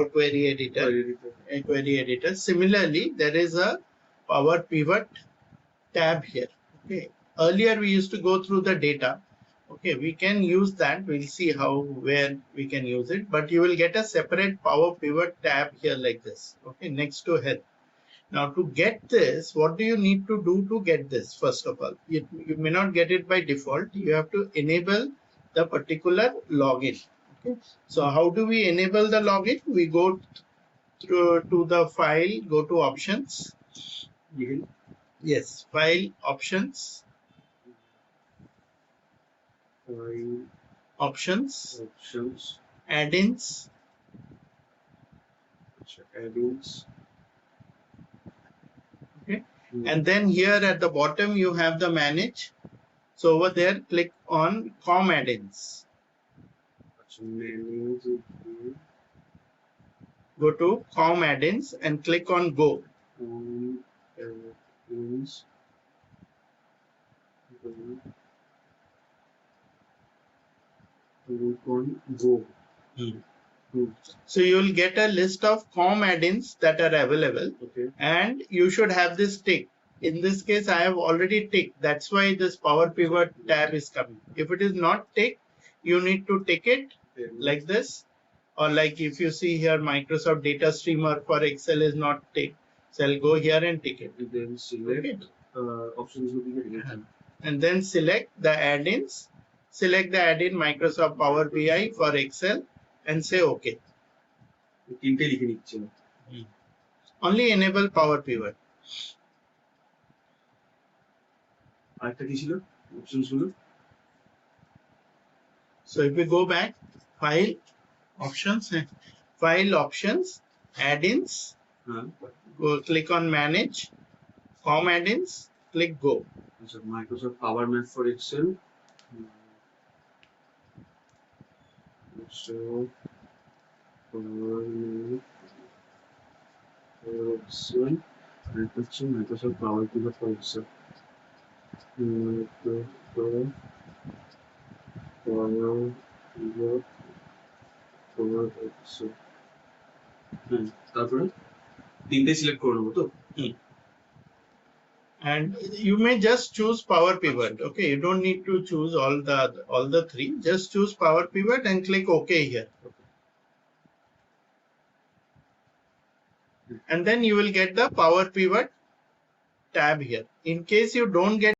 query editor. Similarly, there is a power pivot tab here. Okay. Earlier we used to go through the data. Okay, we can use that. We'll see where we can use it, but you will get a separate power pivot tab here like this. Okay, next to help. Now to get this, what do you need to do to get this? First of all, you may not get it by default. You have to enable the particular login. Okay. So how do we enable the login? We go through to the file, go to options. Yes, file, options, add-ins, okay. And then here at the bottom you have the manage. So over there, click on com add-ins. Go to com add-ins and click on go. So you will get a list of com add-ins that are available, and you should have this tick. In this case, I have already ticked. That's why this power pivot tab is coming. If it is not ticked, you need to tick it like this, or like if you see here, Microsoft Data Streamer for Excel is not ticked. So I'll go here and tick it. Then select options, and then select the add-ins. Select the add-in Microsoft Power BI for Excel and say OK. Only enable power pivot. So if we go back, file, options, add-ins, go click on manage, com add-ins, click go. So Microsoft Power Map for Excel. So Microsoft Power Pivot for Excel. Power Pivot for Excel. তারপরে তিনটে select করে নেব তো and you may just choose power pivot. Okay, you don't need to choose all the three. Just choose power pivot and click OK here. And then you will get the power pivot tab here. In case you don't get